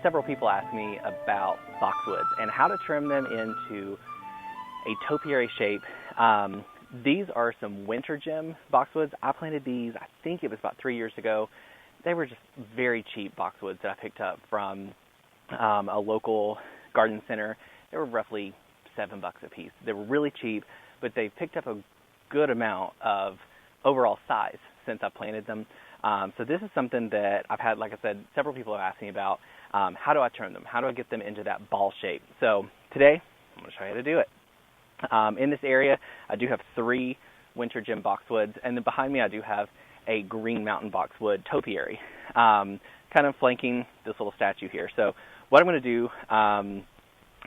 several people ask me about boxwoods and how to trim them into a topiary shape. These are some winter gem boxwoods. I planted these, I think it was about 3 years ago. They were just very cheap boxwoods that I picked up from a local garden center. They were roughly $7 a piece. They were really cheap, but they picked up a good amount of overall size since I planted them. So this is something that I've had, like I said, several people have asked me about. How do I trim them? How do I get them into that ball shape? So today, I'm going to show you how to do it. In this area, I do have 3 winter gem boxwoods, and then behind me I do have a green mountain boxwood topiary, kind of flanking this little statue here. So what I'm going to do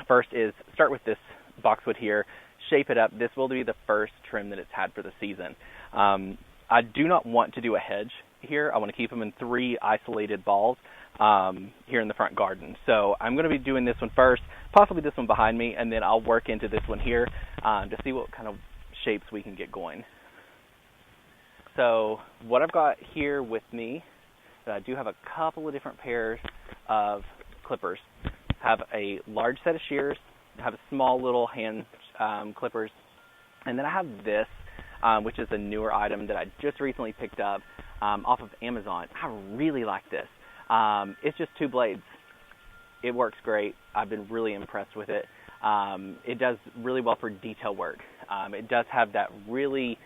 first is start with this boxwood here, shape it up. This will be the first trim that it's had for the season. I do not want to do a hedge here. I want to keep them in 3 isolated balls here in the front garden. So I'm going to be doing this one first, possibly this one behind me, and then I'll work into this one here to see what kind of shapes we can get going. So what I've got here with me, I do have a couple of different pairs of clippers. I have a large set of shears, I have a small little hand clippers, and then I have this, which is a newer item that I just recently picked up off of Amazon. I really like this. It's just 2 blades. It works great. I've been really impressed with it. It does really well for detail work. It does have that really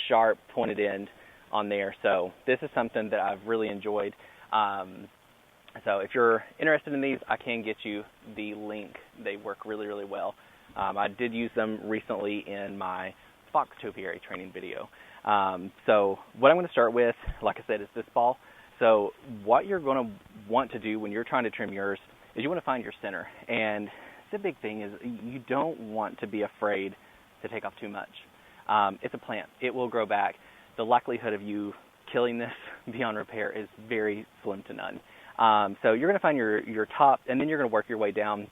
sharp pointed end on there. So this is something that I've really enjoyed. So if you're interested in these, I can get you the link. They work really, really well. I did use them recently in my box topiary training video. So what I'm going to start with, like I said, is this ball. So what you're going to want to do when you're trying to trim yours is you want to find your center. And the big thing is you don't want to be afraid to take off too much. It's a plant. It will grow back. The likelihood of you killing this beyond repair is very slim to none. So you're going to find your top, and then you're going to work your way down.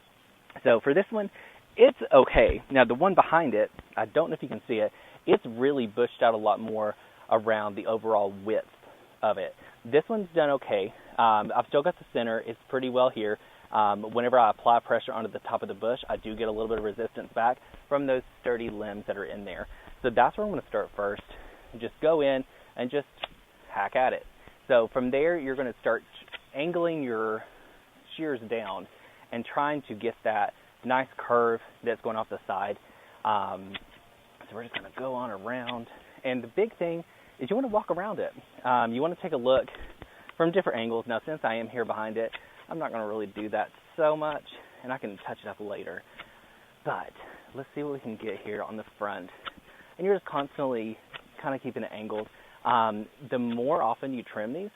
So for this one, it's okay. Now the one behind it, I don't know if you can see it, it's really bushed out a lot more around the overall width of it. This one's done okay. I've still got the center. It's pretty well here. Whenever I apply pressure onto the top of the bush, I do get a little bit of resistance back from those sturdy limbs that are in there. So that's where I'm going to start first. Just go in and just hack at it. So from there, you're going to start angling your shears down and trying to get that nice curve that's going off the side. So we're just going to go on around. And the big thing is you want to walk around it. You want to take a look from different angles. Now, since I am here behind it, I'm not going to really do that so much, and I can touch it up later. But let's see what we can get here on the front. And you're just constantly kind of keeping it angled. The more often you trim these,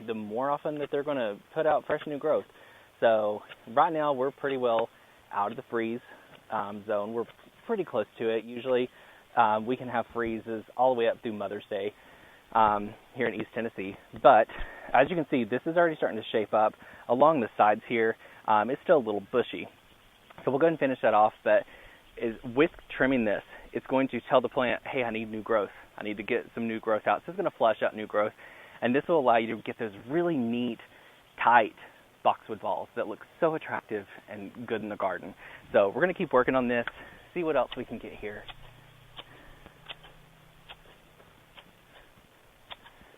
the more often that they're going to put out fresh new growth. So right now we're pretty well out of the freeze zone. We're pretty close to it. Usually we can have freezes all the way up through Mother's Day here in East Tennessee. But as you can see, this is already starting to shape up along the sides here. It's still a little bushy. So we'll go ahead and finish that off. But with trimming this, it's going to tell the plant, hey, I need new growth. I need to get some new growth out. So it's going to flush out new growth. And this will allow you to get those really neat, tight boxwood balls that look so attractive and good in the garden. So we're going to keep working on this, see what else we can get here.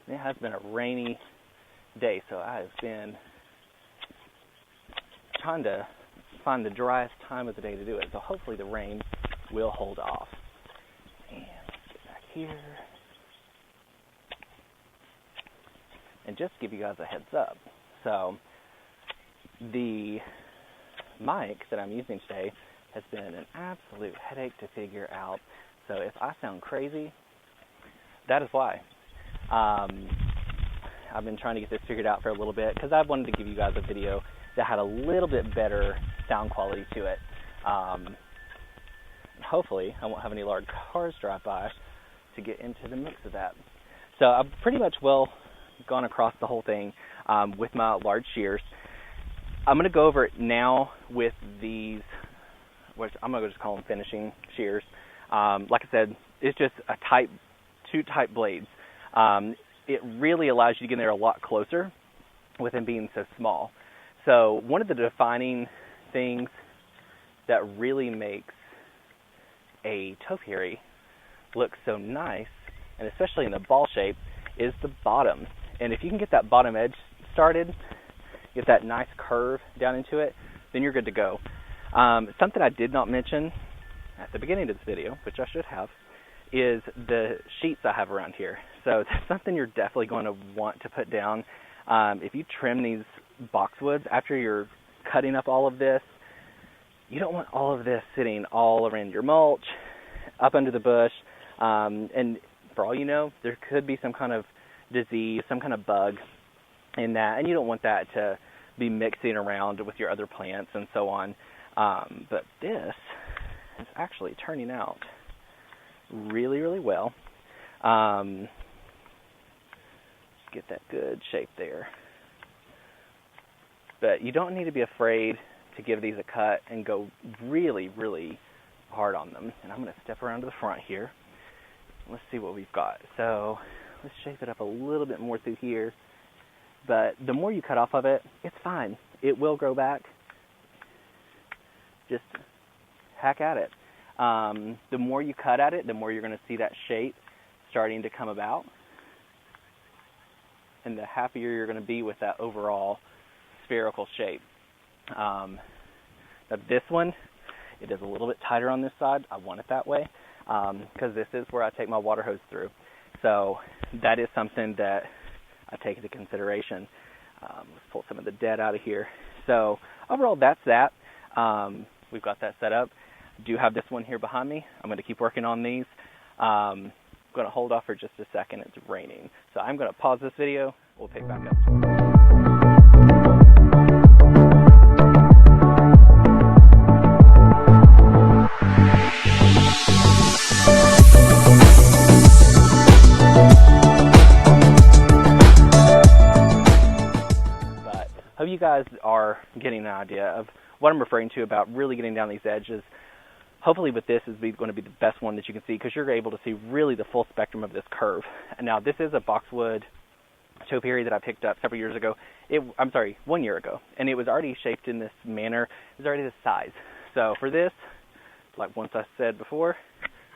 It has been a rainy day, so I have been trying to find the driest time of the day to do it. So hopefully the rain will hold off. And let's get back here. And just give you guys a heads up. So the mic that I'm using today has been an absolute headache to figure out. So if I sound crazy, that is why. I've been trying to get this figured out for a little bit because I wanted to give you guys a video that had a little bit better sound quality to it. Hopefully I won't have any large cars drive by to get into the mix of that. So I've pretty much gone across the whole thing with my large shears. I'm going to go over it now with these, which I'm going to just call them finishing shears. Like I said, it's just two type blades. It really allows you to get in there a lot closer with them being so small. So one of the defining things that really makes a topiary look so nice, and especially in the ball shape, is the bottom. And if you can get that bottom edge started, get that nice curve down into it, then you're good to go. Something I did not mention at the beginning of this video, which I should have, is the sheets I have around here. So that's something you're definitely going to want to put down. If you trim these boxwoods after you're cutting up all of this, you don't want all of this sitting all around your mulch, up under the bush, and for all you know, there could be some kind of disease, some kind of bug in that, and you don't want that to be mixing around with your other plants and so on. But this is actually turning out really, really well. Get that good shape there. But you don't need to be afraid to give these a cut and go really, really hard on them. And I'm going to step around to the front here. Let's see what we've got. So let's shape it up a little bit more through here. But the more you cut off of it, it's fine. It will grow back. Just hack at it. The more you cut at it, the more you're going to see that shape starting to come about. And the happier you're going to be with that overall spherical shape. Now this one, it is a little bit tighter on this side. I want it that way because this is where I take my water hose through. So that is something that I take into consideration. Let's pull some of the dead out of here. So overall, that's that. We've got that set up. Do have this one here behind me. I'm going to keep working on these. I'm going to hold off for just a second. It's raining. So I'm going to pause this video. We'll pick back up. But hope you guys are getting an idea of what I'm referring to about really getting down these edges. Hopefully with this is going to be the best one that you can see because you're able to see really the full spectrum of this curve. And now this is a boxwood topiary that I picked up several years ago. 1 year ago. And it was already shaped in this manner. It was already this size. So for this, like once I said before,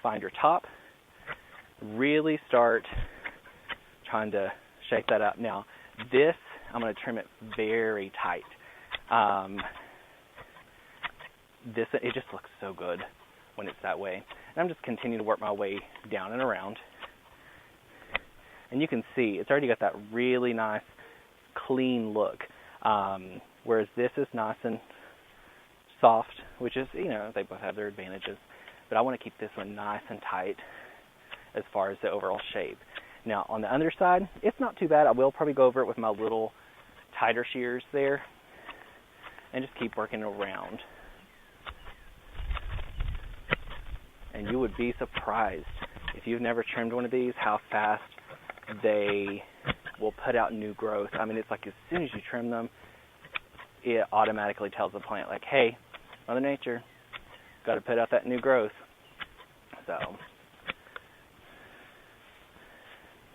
find your top. Really start trying to shape that up. Now this, I'm going to trim it very tight. It just looks so good when it's that way. And I'm just continuing to work my way down and around. And you can see it's already got that really nice, clean look. Whereas this is nice and soft, which is, they both have their advantages. But I want to keep this one nice and tight as far as the overall shape. Now, on the underside, it's not too bad. I will probably go over it with my little tighter shears there and just keep working around. And you would be surprised if you've never trimmed one of these how fast they will put out new growth. I mean, it's like as soon as you trim them, it automatically tells the plant, like, hey, Mother Nature, got to put out that new growth. So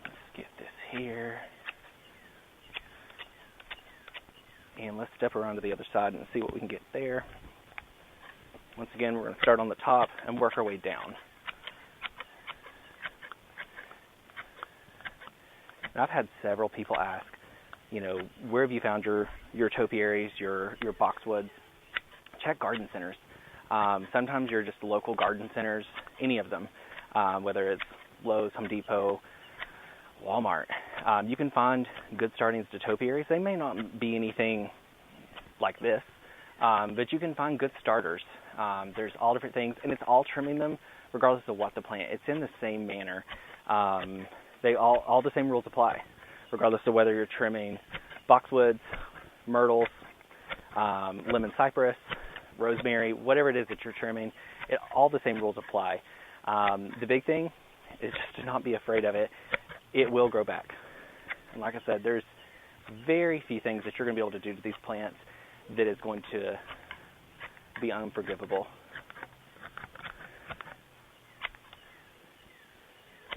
let's get this here. And let's step around to the other side and see what we can get there. Once again, we're going to start on the top and work our way down. And I've had several people ask, where have you found your topiaries, your boxwoods? Check garden centers. Sometimes you're just local garden centers, any of them, whether it's Lowe's, Home Depot, Walmart. You can find good startings to topiaries. They may not be anything like this, but you can find good starters. There's all different things, and it's all trimming them regardless of what the plant. It's in the same manner. They all the same rules apply, regardless of whether you're trimming boxwoods, myrtles, lemon cypress, rosemary, whatever it is that you're trimming. All the same rules apply. The big thing is just to not be afraid of it. It will grow back. And like I said, there's very few things that you're going to be able to do to these plants that is going to be unforgivable.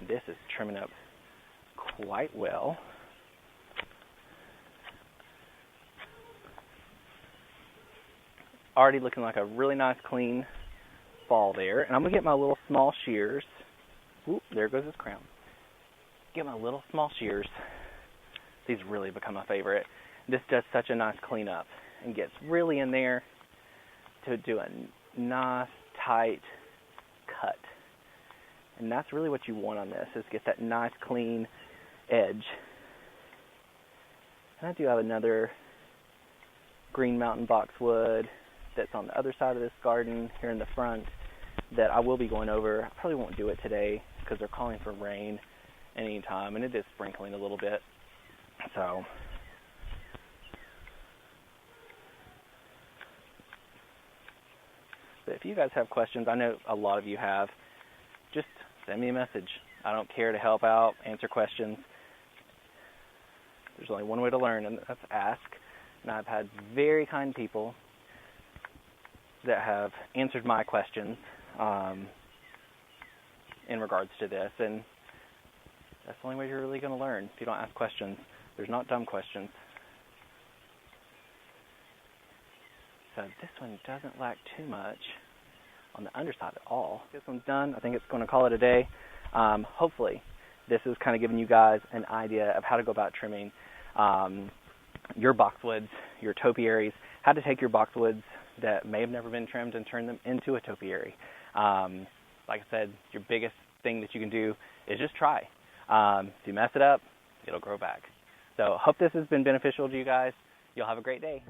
This is trimming up quite well. already looking like a really nice clean ball there. And I'm going to get my little small shears. Oop, there goes his crown. Get my little small shears. These really become my favorite. This does such a nice cleanup and gets really in there to do a nice tight cut. And that's really what you want on this, is get that nice clean edge. And I do have another Green Mountain boxwood that's on the other side of this garden here in the front that I will be going over. I probably won't do it today because they're calling for rain any time, and it is sprinkling a little bit. So but if you guys have questions, I know a lot of you have, just send me a message. I don't care to help out, answer questions. There's only one way to learn, and that's ask. And I've had very kind people that have answered my questions in regards to this, and that's the only way you're really going to learn, if you don't ask questions. There's not dumb questions. So this one doesn't lack too much on the underside at all. This one's done. I think it's going to call it a day. Hopefully this is kind of giving you guys an idea of how to go about trimming your boxwoods, your topiaries, how to take your boxwoods that may have never been trimmed and turn them into a topiary. Like I said, your biggest thing that you can do is just try. If you mess it up, it'll grow back. So hope this has been beneficial to you guys. You'll have a great day.